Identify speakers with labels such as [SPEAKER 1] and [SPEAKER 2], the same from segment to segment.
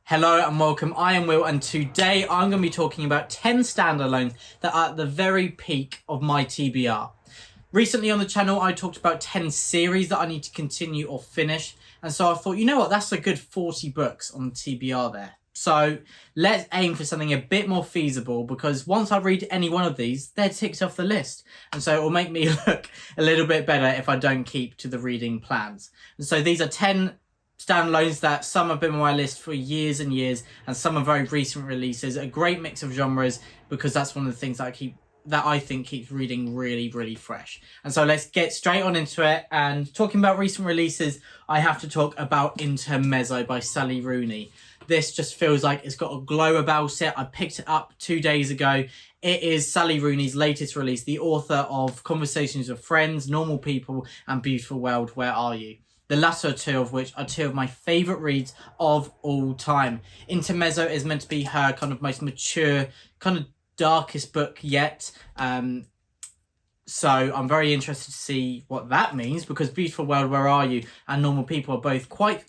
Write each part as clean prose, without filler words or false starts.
[SPEAKER 1] Hello and welcome, I am Will, and today I'm going to be talking about 10 standalones that are at the very peak of my TBR. Recently on the channel I talked about 10 series that I need to continue or finish, and so I thought, you know what, that's a good 40 books on the TBR there. So let's aim for something a bit more feasible, because once I read any one of these, they're ticked off the list. And so it will make me look a little bit better if I don't keep to the reading plans. And so these are 10 standalones that some have been on my list for years and years, and some are very recent releases. A great mix of genres, because that's one of the things that I think keeps reading really fresh. And so let's get straight on into it. And talking about recent releases, I have to talk about Intermezzo by Sally Rooney. This just feels like it's got a glow about it. I picked it up 2 days ago. It is Sally Rooney's latest release, the author of Conversations with Friends, Normal People, and Beautiful World, Where Are You? The latter two of which are two of my favourite reads of all time. Intermezzo is meant to be her kind of most mature, kind of darkest book yet. So I'm very interested to see what that means, because Beautiful World, Where Are You? And Normal People are both quite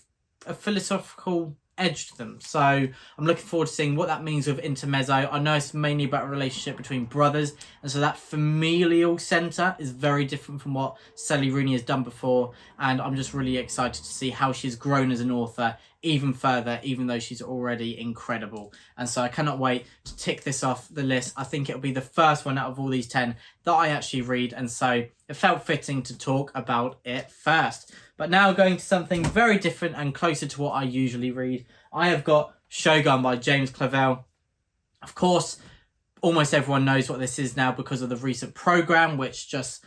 [SPEAKER 1] a philosophical edge to them. So I'm looking forward to seeing what that means with Intermezzo. I know it's mainly about a relationship between brothers, and so that familial centre is very different from what Sally Rooney has done before, and I'm just really excited to see how she's grown as an author even further, even though she's already incredible. And so I cannot wait to tick this off the list. I think it'll be the first one out of all these 10 that I actually read, and so it felt fitting to talk about it first. But now going to something very different and closer to what I usually read, I have got Shogun by James Clavell. Of course, almost everyone knows what this is now because of the recent programme, which just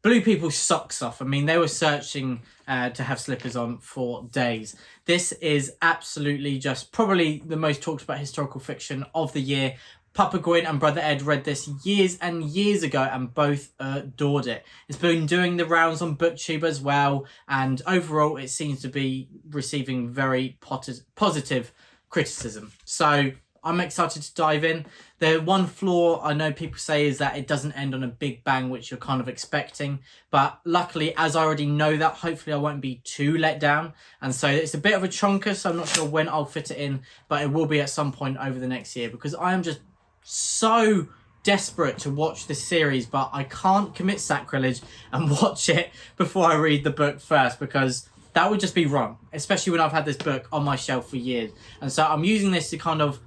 [SPEAKER 1] blew people's socks off. I mean, they were searching to have slippers on for days. This is absolutely just probably the most talked about historical fiction of the year. Papa Gwyn and Brother Ed read this years and years ago and both adored it. It's been doing the rounds on BookTube as well, and overall it seems to be receiving very positive criticism. So I'm excited to dive in. The one flaw I know people say is that it doesn't end on a big bang, which you're kind of expecting. But luckily, as I already know that, hopefully I won't be too let down. And so it's a bit of a chonker, so I'm not sure when I'll fit it in, but it will be at some point over the next year, because I am just so desperate to watch this series, but I can't commit sacrilege and watch it before I read the book first, because that would just be wrong, especially when I've had this book on my shelf for years. And so I'm using this to kind of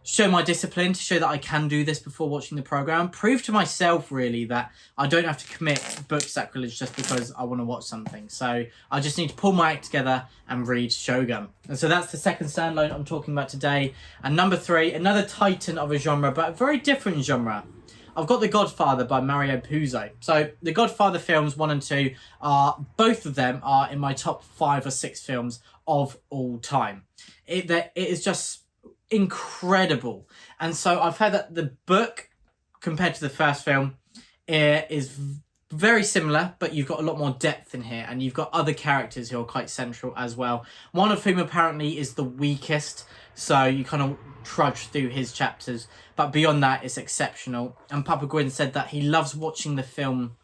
[SPEAKER 1] show my discipline, to show that I can do this before watching the programme. Prove to myself, really, that I don't have to commit book sacrilege just because I want to watch something. So I just need to pull my act together and read Shogun. And so that's the second standalone I'm talking about today. And number 3, another titan of a genre, but a very different genre. I've got The Godfather by Mario Puzo. So the Godfather films 1 and 2 are, both of them are in my top 5 or 6 films of all time. It is just incredible. And so I've heard that the book, compared to the first film, is very similar, but you've got a lot more depth in here, and you've got other characters who are quite central as well, one of whom apparently is the weakest, so you kind of trudge through his chapters, but beyond that it's exceptional. And Papa Gwyn said that he loves watching the film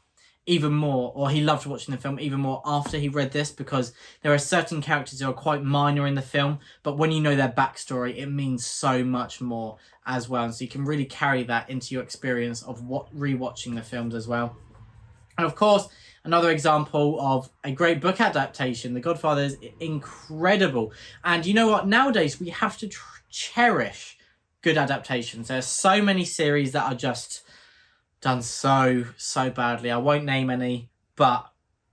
[SPEAKER 1] even more, or he loved watching the film even more after he read this, because there are certain characters who are quite minor in the film, but when you know their backstory, it means so much more as well. And so you can really carry that into your experience of rewatching the films as well. And of course, another example of a great book adaptation. The Godfather is incredible. And you know what? Nowadays, we have to cherish good adaptations. There are so many series that are just done so badly. I won't name any, but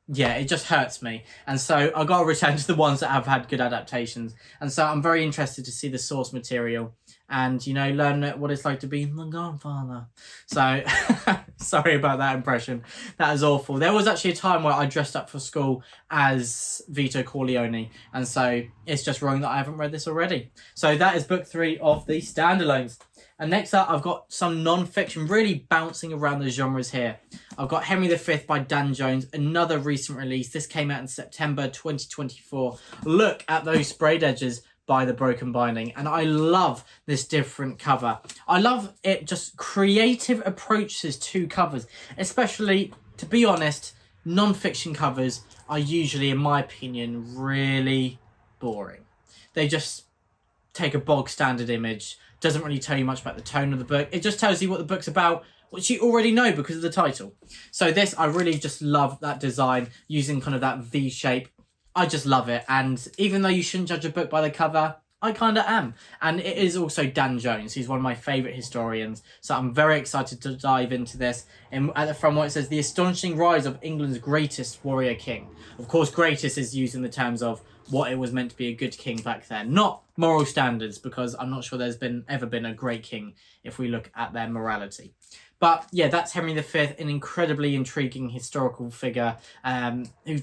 [SPEAKER 1] yeah, it just hurts me. And so I got to return to the ones that have had good adaptations. And so I'm very interested to see the source material and, you know, learn what it's like to be the Godfather. So sorry about that impression. That is awful. There was actually a time where I dressed up for school as Vito Corleone, and so it's just wrong that I haven't read this already. So that is book 3 of the standalones. And next up, I've got some non-fiction, really bouncing around the genres here. I've got Henry V by Dan Jones, another recent release. This came out in September 2024. Look at those sprayed edges by the Broken Binding, and I love this different cover. I love it, just creative approaches to covers, especially, to be honest, non-fiction covers are usually, in my opinion, really boring. They just take a bog standard image, doesn't really tell you much about the tone of the book. It just tells you what the book's about, which you already know because of the title. So this, I really just love that design, using kind of that V shape. I just love it. And even though you shouldn't judge a book by the cover, I kind of am. And it is also Dan Jones. He's one of my favourite historians. So I'm very excited to dive into this. And at the front, what it says, the astonishing rise of England's greatest warrior king. Of course, greatest is used in the terms of what it was meant to be a good king back then. Not moral standards, because I'm not sure there's ever been a great king if we look at their morality. But yeah, that's Henry V, an incredibly intriguing historical figure who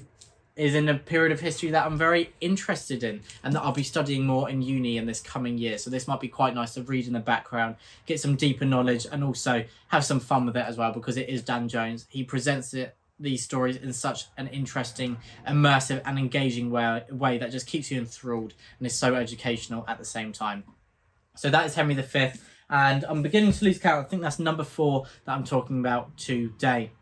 [SPEAKER 1] is in a period of history that I'm very interested in and that I'll be studying more in uni in this coming year. So this might be quite nice to read in the background, get some deeper knowledge, and also have some fun with it as well, because it is Dan Jones. He presents these stories in such an interesting, immersive and engaging way that just keeps you enthralled and is so educational at the same time. So that is Henry V, and I'm beginning to lose count. I think that's number 4 that I'm talking about today.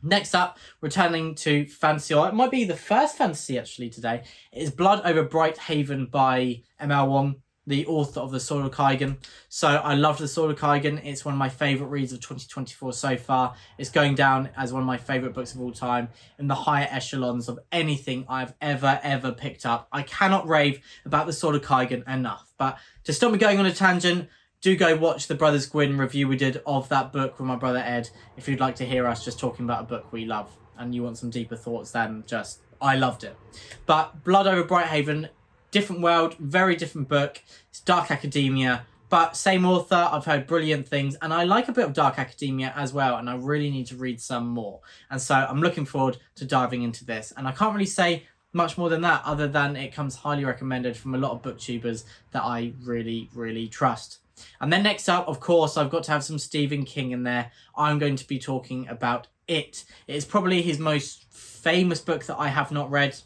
[SPEAKER 1] Next up, returning to fantasy, or it might be the first fantasy actually today, is Blood Over Bright Haven by M.L. Wong, the author of The Sword of Kaigan. So I love The Sword of Kaigan. It's one of my favourite reads of 2024 so far. It's going down as one of my favourite books of all time, in the higher echelons of anything I've ever picked up. I cannot rave about The Sword of Kaigan enough. But to stop me going on a tangent, do go watch the Brothers Gwyn review we did of that book with my brother Ed, if you'd like to hear us just talking about a book we love and you want some deeper thoughts than just, I loved it. But Blood Over Bright Haven, different world, very different book. It's dark academia, but same author. I've heard brilliant things, and I like a bit of dark academia as well, and I really need to read some more. And so I'm looking forward to diving into this. And I can't really say much more than that, other than it comes highly recommended from a lot of booktubers that I really trust. And then next up, of course, I've got to have some Stephen King in there. I'm going to be talking about It. It's probably his most famous book that I have not read.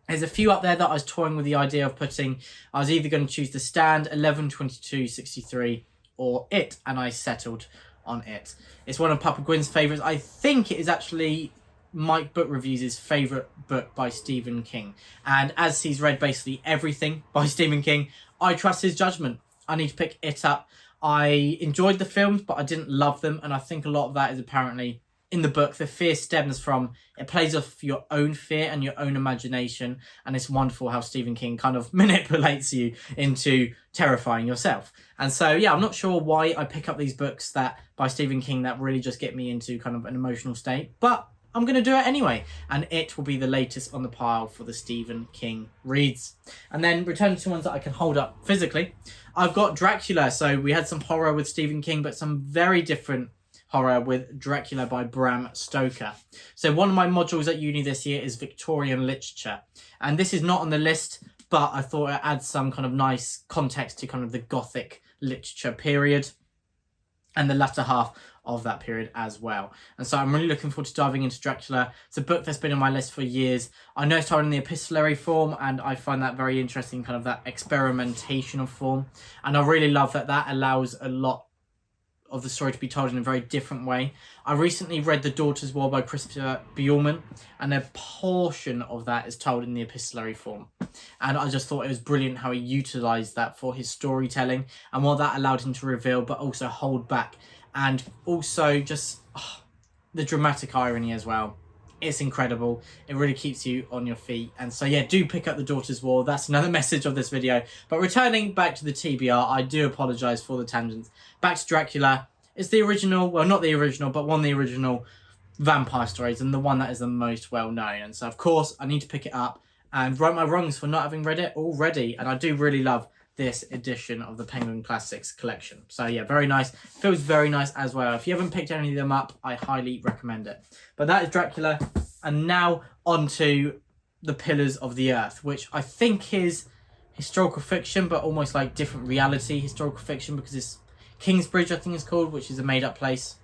[SPEAKER 1] There's a few up there that I was toying with the idea of putting. I was either going to choose The Stand, 11, 22, 63, or It, and I settled on It. It's one of Papa Gwyn's favourites. I think it is actually Mike Book Reviews' favourite book by Stephen King. And as he's read basically everything by Stephen King, I trust his judgment. I need to pick It up. I enjoyed the films, but I didn't love them. And I think a lot of that is apparently in the book. The fear stems from, it plays off your own fear and your own imagination. And it's wonderful how Stephen King kind of manipulates you into terrifying yourself. And so, yeah, I'm not sure why I pick up these books that by Stephen King that really just get me into kind of an emotional state. But I'm going to do it anyway. And It will be the latest on the pile for the Stephen King reads. And then returning to ones that I can hold up physically, I've got Dracula. So we had some horror with Stephen King, but some very different horror with Dracula by Bram Stoker. So one of my modules at uni this year is Victorian literature. And this is not on the list, but I thought it adds some kind of nice context to kind of the Gothic literature period and the latter half of that period as well. And so I'm really looking forward to diving into Dracula. It's a book that's been on my list for years. I know it's told in the epistolary form, and I find that very interesting, kind of that experimentation of form. And I really love that that allows a lot of the story to be told in a very different way. I recently read The Daughter's War by Christopher Bjornman, and a portion of that is told in the epistolary form. And I just thought it was brilliant how he utilised that for his storytelling and what that allowed him to reveal, but also hold back. And also just the dramatic irony as well. It's incredible. It really keeps you on your feet. And so, yeah, do pick up The Daughter's War. That's another message of this video. But returning back to the TBR, I do apologise for the tangents. Back to Dracula. It's the original, well, not the original, but one of the original vampire stories and the one that is the most well known. And so, of course, I need to pick it up and right my wrongs for not having read it already. And I do really love this edition of the Penguin Classics collection. So yeah, very nice. Feels very nice as well. If you haven't picked any of them up, I highly recommend it. But that is Dracula. And now on to The Pillars of the Earth, which I think is historical fiction, but almost like different reality historical fiction, because it's Kingsbridge, I think it's called, which is a made-up place.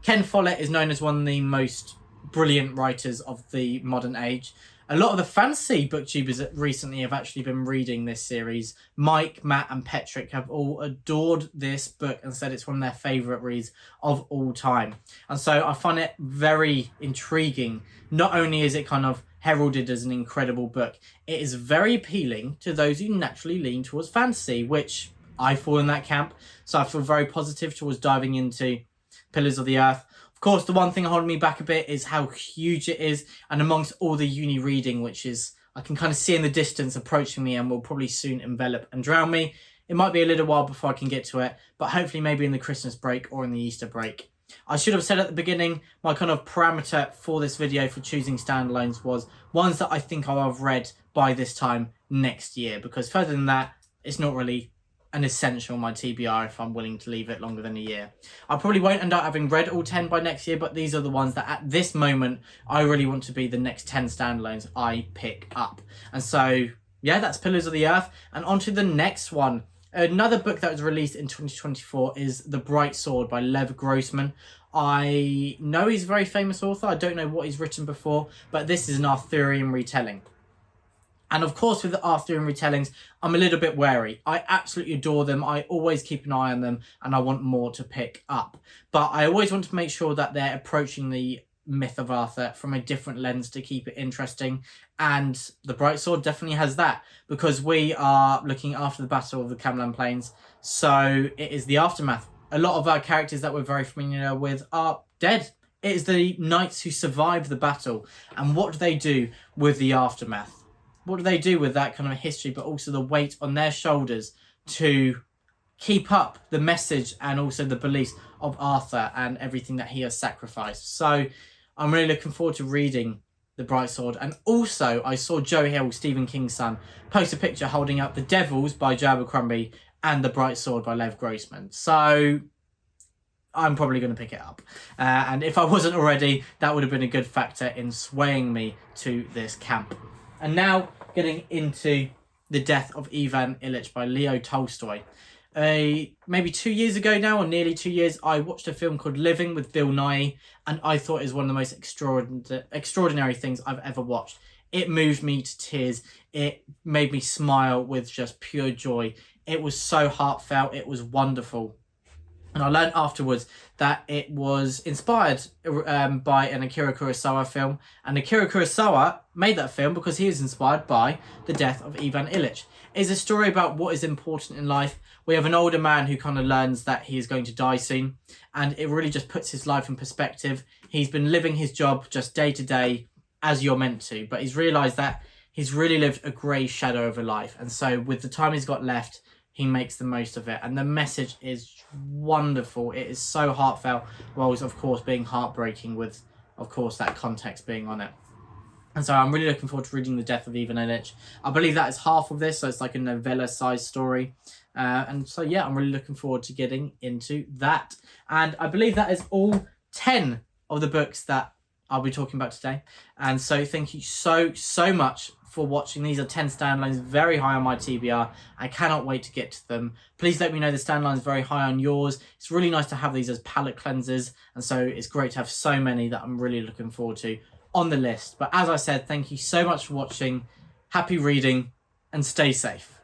[SPEAKER 1] Ken Follett is known as one of the most brilliant writers of the modern age. A lot of the fantasy booktubers that recently have actually been reading this series, Mike, Matt and Patrick, have all adored this book and said it's one of their favourite reads of all time. And so I find it very intriguing. Not only is it kind of heralded as an incredible book. It is very appealing to those who naturally lean towards fantasy, which I fall in that camp. So I feel very positive towards diving into Pillars of the Earth. Of course, the one thing holding me back a bit is how huge it is, and amongst all the uni reading, which is, I can kind of see in the distance approaching me and will probably soon envelop and drown me. It might be a little while before I can get to it, but hopefully maybe in the Christmas break or in the Easter break. I should have said at the beginning, my kind of parameter for this video for choosing standalones was ones that I think I'll have read by this time next year, because further than that, it's not really an essential on my TBR if I'm willing to leave it longer than a year. I probably won't end up having read all 10 by next year, but these are the ones that at this moment I really want to be the next 10 standalones I pick up. And so, yeah, that's Pillars of the Earth. And on to the next one. Another book that was released in 2024 is The Bright Sword by Lev Grossman. I know he's a very famous author. I don't know what he's written before, but this is an Arthurian retelling. And of course, with the Arthurian retellings, I'm a little bit wary. I absolutely adore them. I always keep an eye on them and I want more to pick up. But I always want to make sure that they're approaching the myth of Arthur from a different lens to keep it interesting. And The Bright Sword definitely has that, because we are looking after the Battle of the Camlan Plains. So it is the aftermath. A lot of our characters that we're very familiar with are dead. It is the knights who survived the battle. And what do they do with the aftermath? What do they do with that kind of history, but also the weight on their shoulders to keep up the message and also the beliefs of Arthur and everything that he has sacrificed? So I'm really looking forward to reading The Bright Sword. And also, I saw Joe Hill, Stephen King's son, post a picture holding up The Devils by Joe Abercrombie and The Bright Sword by Lev Grossman. So I'm probably going to pick it up. And if I wasn't already, that would have been a good factor in swaying me to this camp. And now, getting into The Death of Ivan Ilyich by Leo Tolstoy. Maybe 2 years ago now, or nearly 2 years, I watched a film called Living with Bill Nighy, and I thought it was one of the most extraordinary things I've ever watched. It moved me to tears. It made me smile with just pure joy. It was so heartfelt. It was wonderful. And I learned afterwards that it was inspired by an Akira Kurosawa film. And Akira Kurosawa made that film because he was inspired by The Death of Ivan Ilyich. It's a story about what is important in life. We have an older man who kind of learns that he is going to die soon. And it really just puts his life in perspective. He's been living his job just day to day as you're meant to. But he's realised that he's really lived a grey shadow of a life. And so with the time he's got left, he makes the most of it. And the message is wonderful. It is so heartfelt, whilst of course being heartbreaking with, of course, that context being on it. And so I'm really looking forward to reading The Death of Ivan Ilyich. I believe that is half of this, so it's like a novella-sized story. And so, yeah, I'm really looking forward to getting into that. And I believe that is all 10 of the books that I'll be talking about today. And so thank you so much for watching. These are 10 standalones, very high on my TBR. I cannot wait to get to them. Please let me know the standalones very high on yours. It's really nice to have these as palette cleansers, and so it's great to have so many that I'm really looking forward to on the list. But as I said, thank you so much for watching. Happy reading and stay safe.